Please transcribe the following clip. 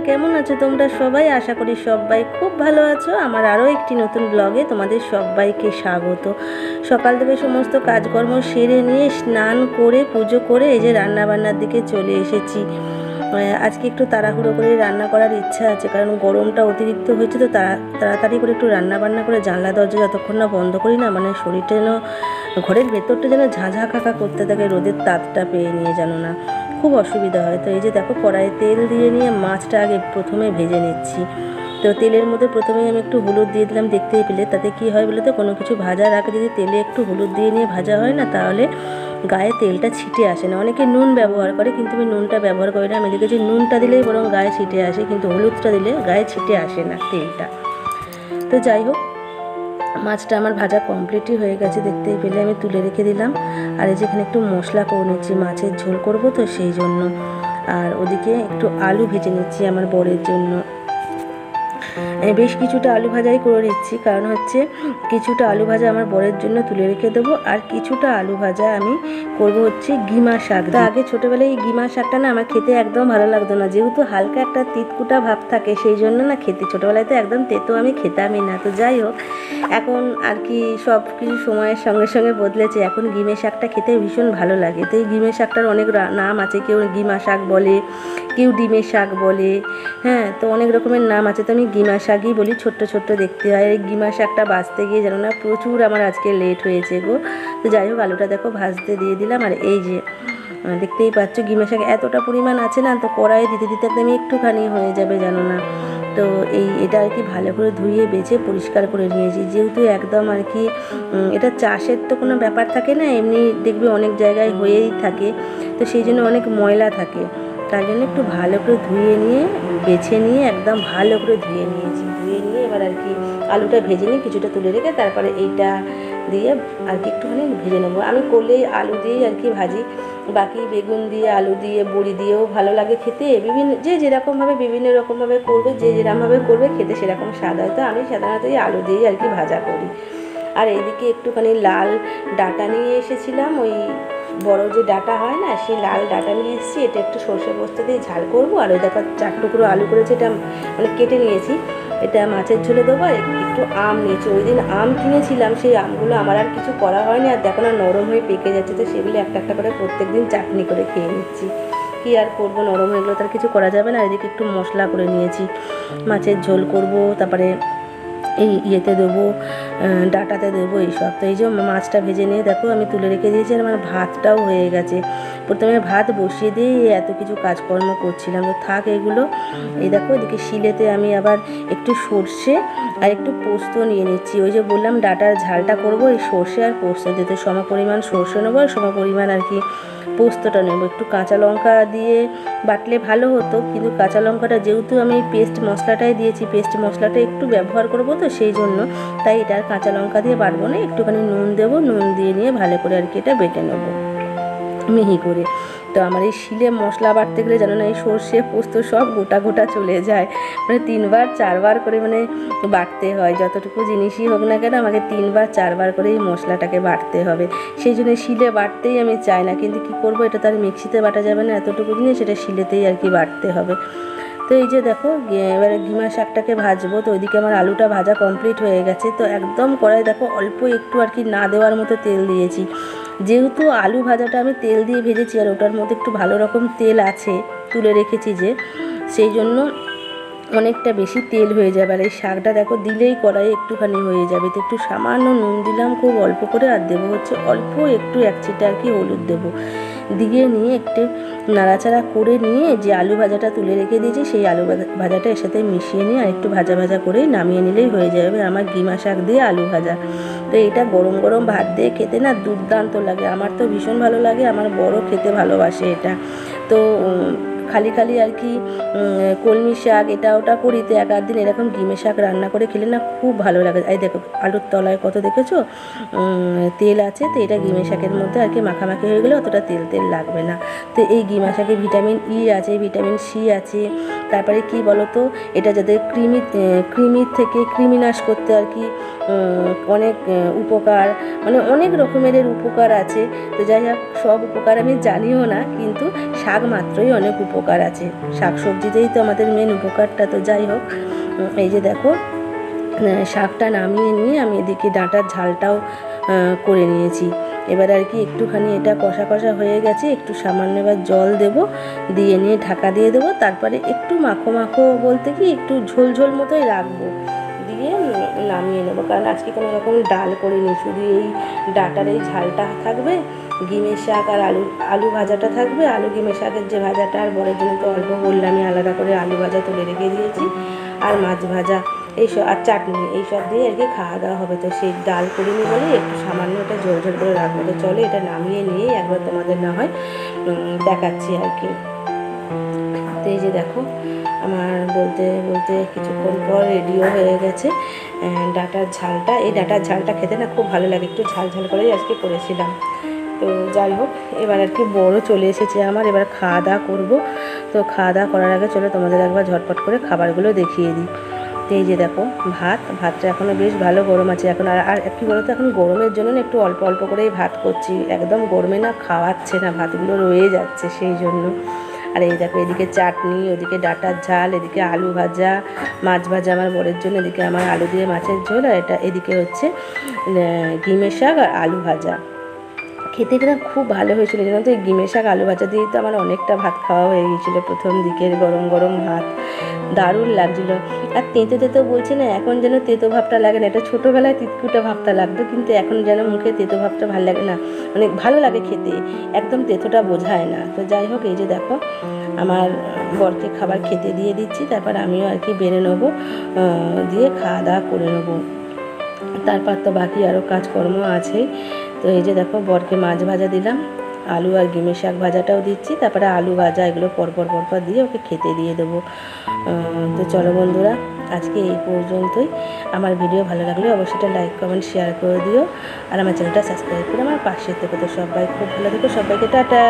কেমন আছো তোমরা সবাই? আশা করি সবাই খুব ভালো আছো। আমার আরও একটি নতুন ব্লগে তোমাদের সবাইকে স্বাগত। সকাল থেকে সমস্ত কাজকর্ম সেরে নিয়ে স্নান করে পুজো করে এই যে রান্নাবান্নার দিকে চলে এসেছি। আজকে একটু তাড়াহুড়ো করে রান্না করার ইচ্ছা আছে, কারণ গরমটা অতিরিক্ত হয়েছে। তো তাড়াতাড়ি করে একটু রান্নাবান্না করে জানলা দরজা যতক্ষণ না বন্ধ করি না, মানে শরীরটা যেন, ঘরের ভেতরটা যেন ঝাঁঝা কাকা করতে থাকে, রোদের তাপটা পেয়ে নিয়ে জানো না, খুব অসুবিধা হয়। তো এই যে দেখো, কড়াইয়ে তেল দিয়ে নিয়ে মাছটা আগে প্রথমে ভেজে নিচ্ছি। তো তেলের মধ্যে প্রথমেই আমি একটু হলুদ দিয়ে দিলাম। দেখতেই পেলে তাতে কি হয় বলে তো, কোনো কিছু ভাজার আগে যদি তেলে একটু হলুদ দিয়ে নিয়ে ভাজা হয় না, তাহলে গায়ে তেলটা ছিটে আসে না। অনেকে নুন ব্যবহার করে, কিন্তু আমি নুনটা ব্যবহার করি না। আমি দেখেছি নুনটা দিলেই বরং গায়ে ছিটে আসে, কিন্তু হলুদটা দিলে গায়ে ছিটে আসে না তেলটা। তো যাই হোক, মাছটা আমার ভাজা কমপ্লিটই হয়ে গেছে, দেখতেই পেলে। আমি তুলে রেখে দিলাম। আর এই যেখানে একটু মশলা করে নিচ্ছি, মাছের ঝোল করব তো সেই জন্য। আর ওদিকে একটু আলু ভেজে নিচ্ছি আমার বরের জন্য। বেশ কিছুটা আলু ভাজাই করে নিচ্ছি, কারণ হচ্ছে কিছুটা আলু ভাজা আমার বরের জন্য তুলে রেখে দেবো, আর কিছুটা আলু ভাজা আমি করব হচ্ছে গিমা শাক। তো আগে ছোটোবেলায় এই গিমা শাকটা না আমার খেতে একদম ভালো লাগতো না, যেহেতু হালকা একটা তিতকুটা ভাব থাকে, সেই জন্য না খেতে, ছোটোবেলায় তো একদম তেতো আমি খেতামই না। তো যাই হোক, এখন আর কি সব কিছু সময়ের সঙ্গে সঙ্গে বদলেছে। এখন গিমে শাকটা খেতে ভীষণ ভালো লাগে। তো এই গিমে শাকটার অনেক নাম আছে, কেউ গিমা শাক বলে, কেউ ডিমের শাক বলে, হ্যাঁ, তো অনেক রকমের নাম আছে। তো আমি গিমা শাকই বলি, ছোট্ট ছোট্ট দেখতে হয়। এই গিমা শাকটা বাছতে গিয়ে জানো না, প্রচুর আমার আজকে লেট হয়েছে গো। তো যাই হোক, আলুটা দেখো ভাজতে দিয়ে দিলাম। আর এই যে দেখতেই পাচ্ছ, গিমা শাক এতটা পরিমাণ আছে না, তো কড়াইয়ে দিতে দিতে একদম একটুখানি হয়ে যাবে জানো না। তো এটা আর কি ভালো করে ধুয়ে বেছে পরিষ্কার করে নিয়েছি, যেহেতু একদম আর কি এটা চাষের তো কোনো ব্যাপার থাকে না, এমনি দেখবে অনেক জায়গায় হয়েই থাকে, তো সেই জন্য অনেক ময়লা থাকে। তার জন্য একটু ভালো করে ধুয়ে নিয়ে বেছে নিয়ে একদম ভালো করে ধুয়ে নিয়েছি। ধুয়ে নিয়ে এবার আর কি আলুটা ভেজে নিয়ে কিছুটা তুলে রেখে তারপরে এইটা দিয়ে আর কি একটুখানি ভেজে নেবো। আমি করলে আলু দিয়েই আর কি ভাজি, বাকি বেগুন দিয়ে, আলু দিয়ে, বড়ি দিয়েও ভালো লাগে খেতে। বিভিন্ন যে যেরকমভাবে বিভিন্ন রকমভাবে করবে, যে যেরকমভাবে করবে খেতে সেরকম স্বাদ হয়। তো আমি সাধারণত এই আলু দিয়েই আর কি ভাজা করি। আর এইদিকে একটুখানি লাল ডাঁটা নিয়ে এসেছিলাম, ওই বড় যে ডাঁটা হয় না, সেই লাল ডাঁটা নিয়ে এসেছি। এটা একটু সর্ষে পোস্ত দিয়ে ঝাল করবো। আর ওই দেখো 4 টুকরো আলু করেছি, এটা মানে কেটে নিয়েছি, এটা মাছের ঝোলে দেবো। আর একটু আম নিয়েছি, ওই দিন আম কিনেছিলাম, সেই আমগুলো আমার আর কিছু করা হয়নি, আর দেখো না নরম হয়ে পেকে যাচ্ছে। তো সেগুলো একটা একটা করে প্রত্যেক দিন চাটনি করে খেয়ে নিচ্ছি। কী আর করবো, নরম হয়ে গেলো তার কিছু করা যাবে না। এদিকে একটু মশলা করে নিয়েছি, মাছের ঝোল করব, তারপরে এই ইয়েতে দেবো, ডাঁটাতে দেবো, এইসব। তো এই যে মাছটা ভেজে নিয়ে দেখো আমি তুলে রেখে দিয়েছি। আর আমার ভাতটাও হয়ে গেছে। প্রথমে ভাত বসিয়ে দিয়ে এত কিছু কাজকর্ম করছিলাম, তো থাক এগুলো। এই দেখো, এদিকে শিলেতে আমি আবার একটু সর্ষে আর একটু পোস্ত নিয়ে নিচ্ছি। ওই যে বললাম ডাঁটার ঝালটা করবো, এই সর্ষে আর পোস্ত দিতে সমপরিমাণ সর্ষে নেবো, আর সমপরিমাণ আর কি পোস্তটা নেবো। একটু কাঁচা লঙ্কা দিয়ে বাটলে ভালো হতো, কিন্তু কাঁচা লঙ্কাটা যেহেতু আমি পেস্ট মশলাটাই দিয়েছি, পেস্ট মশলাটা একটু ব্যবহার করবো, তো সেই জন্য তাই এটা আর কাঁচা লঙ্কা দিয়ে বাটবো না, একটুখানি নুন দেবো, নুন দিয়ে নিয়ে ভালো করে আর কি এটা বেটে নেবো মিহি করে। তো আমার এই শিলে মশলা বাটতে গেলে জানো না, এই সর্ষে পোস্ত সব গোটা গোটা চলে যায়, মানে 3বার 4বার করে মানে বাটতে হয়। যতটুকু জিনিসই হোক না কেন, আমাকে 3বার 4বার করে এই মশলাটাকে বাটতে হবে। সেই জন্য শিলে বাটতেই আমি চাই না, কিন্তু কি করব, এটা তার মিক্সিতে বাটা যাবে না, এতটুকু জিনিস সেটা শিলেতেই আর কি বাটতে হবে। তো এই যে দেখো, এবারে গিমা শাকটাকে ভাজবো। তো ওইদিকে আমার আলুটা ভাজা কমপ্লিট হয়ে গেছে। তো একদম কড়াই দেখো অল্প একটু আর কি না দেওয়ার মতো তেল দিয়েছি, যেহেতু আলু ভাজাটা আমি তেল দিয়ে ভেজেছি, আর ওটার মধ্যে একটু ভালো রকম তেল আছে, তুলে রেখেছি যে, সেই জন্য অনেকটা বেশি তেল হয়ে যাবে। আর এই শাকটা দেখো দিলেই কড়াই একটুখানি হয়ে যাবে। তো একটু সামান্য নুন দিলাম, খুব অল্প করে, আর দেবো হচ্ছে অল্প একটু 1 চিমটা আর কি হলুদ দেবো। দিয়ে নিয়ে একটু নাড়াচাড়া করে নিয়ে যে আলু ভাজাটা তুলে রেখে দিয়েছি, সেই আলু ভাজাটা এর সাথে মিশিয়ে নিয়ে আর একটু ভাজা ভাজা করে নামিয়ে নিলেই হয়ে যাবে আমার গিমা শাক দিয়ে আলু ভাজা। তো এটা গরম গরম ভাত দিয়ে খেতে না দুর্দান্ত লাগে, আমার তো ভীষণ ভালো লাগে, আমার বড় খেতে ভালোবাসে এটা। তো খালি খালি আর কি কলমি শাক এটা ওটা করি, তো 1 দিন এরকম গিমে শাক রান্না করে খেলে না খুব ভালো লাগে। এই দেখো আলুর তলায় কত দেখেছো তেল আছে, তো এটা গিমে শাকের মধ্যে আর কি মাখামাখি হয়ে গেলে অতটা তেল তেল লাগবে না। তো এই গিমা শাকে ভিটামিন ই আছে, ভিটামিন সি আছে, তারপরে কি বলো তো, এটা যাদের কৃমির থেকে কৃমিনাশ করতে আর কি অনেক উপকার, মানে অনেক রকমের এর উপকার আছে। তো যাই হোক, সব উপকার আমি জানিও না, কিন্তু শাক মাত্রই অনেক উপকার। উপকার আছে, শাক সবজিতেই তো আমাদের মেন উপকারটা। তো যাই হোক, এই যে দেখো শাকটা নামিয়ে নিয়ে আমি এদিকে ডাঁটার ঝালটাও করে নিয়েছি। এবার আর কি একটুখানি এটা কষা কষা হয়ে গেছে, একটু সামান্য এবার জল দেব, দিয়ে নিয়ে ঢাকা দিয়ে দেবো। তারপরে একটু মাখো মাখো বলতে কি একটু ঝোল ঝোল মতোই রাখবো, দিয়ে নামিয়ে নেবো। কারণ আজকে কোনো রকম ডাল করিনি, শুধু এই ডাঁটার এই ঝালটা থাকবে, গিমের শাক আর আলু ভাজাটা থাকবে। আলু গিমের শাকের যে ভাজাটা আর বরের জন্য তো অল্প বললামই, আলাদা করে আলু ভাজা তুলে রেখে দিয়েছি, আর মাছ ভাজা এইসব আর চাটনি এইসব দিয়ে আর কি খাওয়া দাওয়া হবে। তো সেই ডাল করিনি বলে একটু সামান্য এটা ঝোল ঝোল করে রাখবো। তো চলো এটা নামিয়ে নিয়েই একবার তোমাদের না হয় দেখাচ্ছি আর কি। তো এই যে দেখো আমার বলতে বলতে কিছুক্ষণ পর রেডিও হয়ে গেছে ডাঁটার ঝালটা। এই ডাঁটার ঝালটা খেতে না খুব ভালো লাগে, একটু ঝাল ঝাল করেই আজকে করেছিলাম। তো যাই হোক, এবার আর কি বড় চলে এসেছে আমার, এবার খাওয়া দাওয়া করবো। তো খাওয়া দাওয়া করার আগে চলো তোমাদের একবার ঝটপট করে খাবারগুলো দেখিয়ে দিই। তো এই যে দেখো ভাতটা এখনও বেশ ভালো গরম আছে এখন। আর কী বলতো, এখন গরমের জন্য না একটু অল্প অল্প করেই ভাত করছি, একদম গরমে না খাওয়াচ্ছে না, ভাতগুলো রয়ে যাচ্ছে সেই জন্য। আর এই দেখো এদিকে চাটনি, ওদিকে ডাঁটার ঝাল, এদিকে আলু ভাজা, মাছ ভাজা আমার বরের জন্য, এদিকে আমার আলু দিয়ে মাছের ঝোল, আর এদিকে হচ্ছে গিমের শাক আর আলু ভাজা। খেতে না খুব ভালো হয়েছিল, জানো তো। এই গিমের শাক আলু ভাজা দিয়ে তো আমার অনেকটা ভাত খাওয়া হয়ে গিয়েছিলো প্রথম দিকের গরম গরম ভাত, দারুণ লাগছিলো। আর তেঁতো তেঁতো বলছি না, এখন যেন তেঁতো ভাবটা লাগে না। এটা ছোটোবেলায় তিতকুটা ভাবটা লাগতো, কিন্তু এখন যেন মুখে তেঁতো ভাবটা ভালো লাগে না, অনেক ভালো লাগে খেতে, একদম তেঁতোটা বোঝায় না। তো যাই হোক, এই যে দেখো আমার বরকে খাবার খেতে দিয়ে দিচ্ছি, তারপর আমিও আর কি বেড়ে নেবো, দিয়ে খাওয়া দাওয়া করে নেবো। তারপর তো বাকি আরও কাজকর্ম আছেই। তো এই যে দেখো বরকে মাছ ভাজা দিলাম, আলু আর গিমের শাক ভাজাটাও দিচ্ছি, তারপরে আলু ভাজা এগুলো পরপর দিয়ে ওকে খেতে দিয়ে দেবো। তো চলো বন্ধুরা, আজকে এই পর্যন্তই। আমার ভিডিও ভালো লাগলে অবশ্যই লাইক কমেন্ট শেয়ার করে দিও, আর আমার চ্যানেলটা সাবস্ক্রাইব করে আমার পাশে থেকো। তো সবাই খুব ভালো থেকো, সবাইকে টাটা।